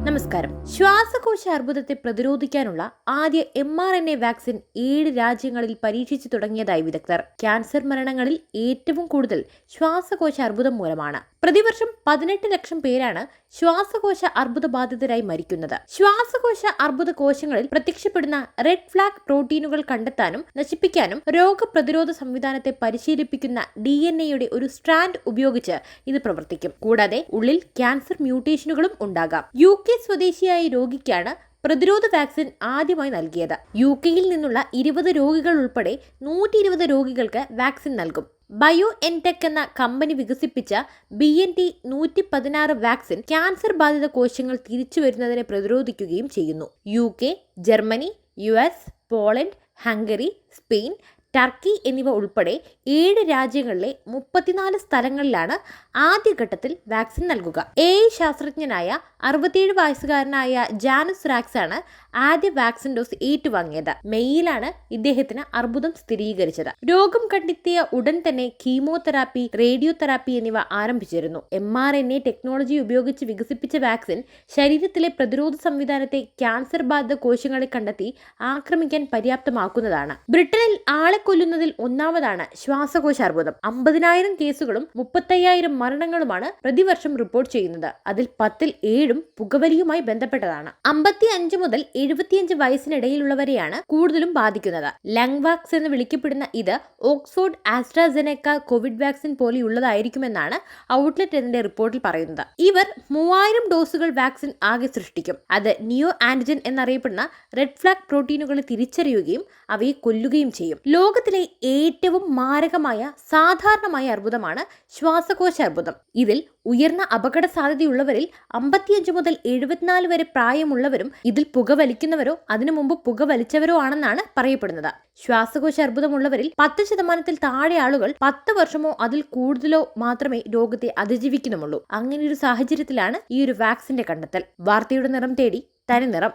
നമസ്കാരം. ശ്വാസകോശ അർബുദത്തെ പ്രതിരോധിക്കാനുള്ള ആദ്യ mRNA വാക്സിൻ 7 രാജ്യങ്ങളിൽ പരീക്ഷിച്ചു തുടങ്ങിയതായി വിദഗ്ധർ. ക്യാൻസർ മരണങ്ങളിൽ ഏറ്റവും കൂടുതൽ ശ്വാസകോശ അർബുദം മൂലമാണ്. പ്രതിവർഷം 18 ലക്ഷം പേരാണ് ശ്വാസകോശ അർബുദ ബാധിതരായി മരിക്കുന്നത്. ശ്വാസകോശ അർബുദ കോശങ്ങളിൽ പ്രത്യക്ഷപ്പെടുന്ന റെഡ് ഫ്ലാഗ് പ്രോട്ടീനുകൾ കണ്ടെത്താനും നശിപ്പിക്കാനും രോഗപ്രതിരോധ സംവിധാനത്തെ പരിശീലിപ്പിക്കുന്ന DNA-യുടെ ഒരു സ്ട്രാൻഡ് ഉപയോഗിച്ച് ഇത് പ്രവർത്തിക്കും. കൂടാതെ ഉള്ളിൽ ക്യാൻസർ മ്യൂട്ടേഷനുകളും ഉണ്ടാകാം. UK സ്വദേശിയായ രോഗിക്കാണ് പ്രതിരോധ വാക്സിൻ ആദ്യമായി നൽകിയത്. UK-യിൽ നിന്നുള്ള 20 രോഗികൾ ഉൾപ്പെടെ 120 രോഗികൾക്ക് വാക്സിൻ നൽകും. BioNTech എന്ന കമ്പനി വികസിപ്പിച്ച BNT116 വാക്സിൻ ക്യാൻസർ ബാധിത കോശങ്ങൾ തിരിച്ചു വരുന്നതിനെ പ്രതിരോധിക്കുകയും ചെയ്യുന്നു. UK, Germany, US, Poland, Hungary, Spain, Turkey എന്നിവ ഉൾപ്പെടെ 7 രാജ്യങ്ങളിലെ 34 സ്ഥലങ്ങളിലാണ് ആദ്യഘട്ടത്തിൽ വാക്സിൻ നൽകുക. AI ശാസ്ത്രജ്ഞനായ 67 വയസ്സുകാരനായ ജാനുസ് റാക്സ് ആണ് ആദ്യ വാക്സിൻ ഡോസ് ഏറ്റുവാങ്ങിയത്. മെയ്യിലാണ് ഇദ്ദേഹത്തിന് അർബുദം സ്ഥിരീകരിച്ചത്. രോഗം കണ്ടെത്തിയ ഉടൻ തന്നെ കീമോതെറാപ്പി, റേഡിയോതെറാപ്പി എന്നിവ ആരംഭിച്ചിരുന്നു. mRNA ടെക്നോളജി ഉപയോഗിച്ച് വികസിപ്പിച്ച വാക്സിൻ ശരീരത്തിലെ പ്രതിരോധ സംവിധാനത്തെ ക്യാൻസർ ബാധിത കോശങ്ങളെ കണ്ടെത്തി ആക്രമിക്കാൻ പര്യാപ്തമാക്കുന്നതാണ്. ബ്രിട്ടനിൽ ആളെ കൊല്ലുന്നതിൽ ഒന്നാമതാണ് ശ്വാസകോശ അർബുദം. 50,000 കേസുകളും 35,000 മരണങ്ങളുമാണ് പ്രതിവർഷം റിപ്പോർട്ട് ചെയ്യുന്നത്. അതിൽ 10-ൽ 7 പുകവലിയുമായി ബന്ധപ്പെട്ടതാണ്. 55 മുതൽ 75 വയസ്സിനിടയിലുള്ളവരെയാണ് കൂടുതലും ബാധിക്കുന്നത്. ലങ്വാക്സ് എന്ന് വിളിക്കപ്പെടുന്ന ഇത് ഓക്സ്ഫോർഡ് ആസ്ട്രാസെനെക്ക കോവിഡ് വാക്സിൻ പോലെയുള്ളതായിരിക്കുമെന്നാണ് ഔട്ട്ലെറ്റ് എന്നതിന്റെ റിപ്പോർട്ടിൽ പറയുന്നത്. ഇവർ 3000 ഡോസുകൾ വാക്സിൻ ആകെ സൃഷ്ടിക്കും. അത് നിയോ ആന്റിജൻ എന്നറിയപ്പെടുന്ന റെഡ് ഫ്ലാഗ് പ്രോട്ടീനുകളെ തിരിച്ചറിയുകയും അവയെ കൊല്ലുകയും ചെയ്യും. ലോകത്തിലെ ഏറ്റവും മാരകമായ സാധാരണമായ അർബുദമാണ് ശ്വാസകോശ അർബുദം. ഇതിൽ ഉയർന്ന അപകട സാധ്യതയുള്ളവരിൽ 55 മുതൽ 74 വരെ പ്രായമുള്ളവരും ഇതിൽ പുകവലിക്കുന്നവരോ അതിനു മുമ്പ് പുകവലിച്ചവരോ ആണെന്നാണ് പറയപ്പെടുന്നത്. ശ്വാസകോശ അർബുദമുള്ളവരിൽ 10% താഴെ ആളുകൾ 10 വർഷമോ അതിൽ കൂടുതലോ മാത്രമേ രോഗത്തെ അതിജീവിക്കുന്നുമുള്ളൂ. അങ്ങനെയൊരു സാഹചര്യത്തിലാണ് ഈ ഒരു വാക്സിന്റെ കണ്ടെത്തൽ. വാർത്തയുടെ നിറം തേടി തനി നിറം.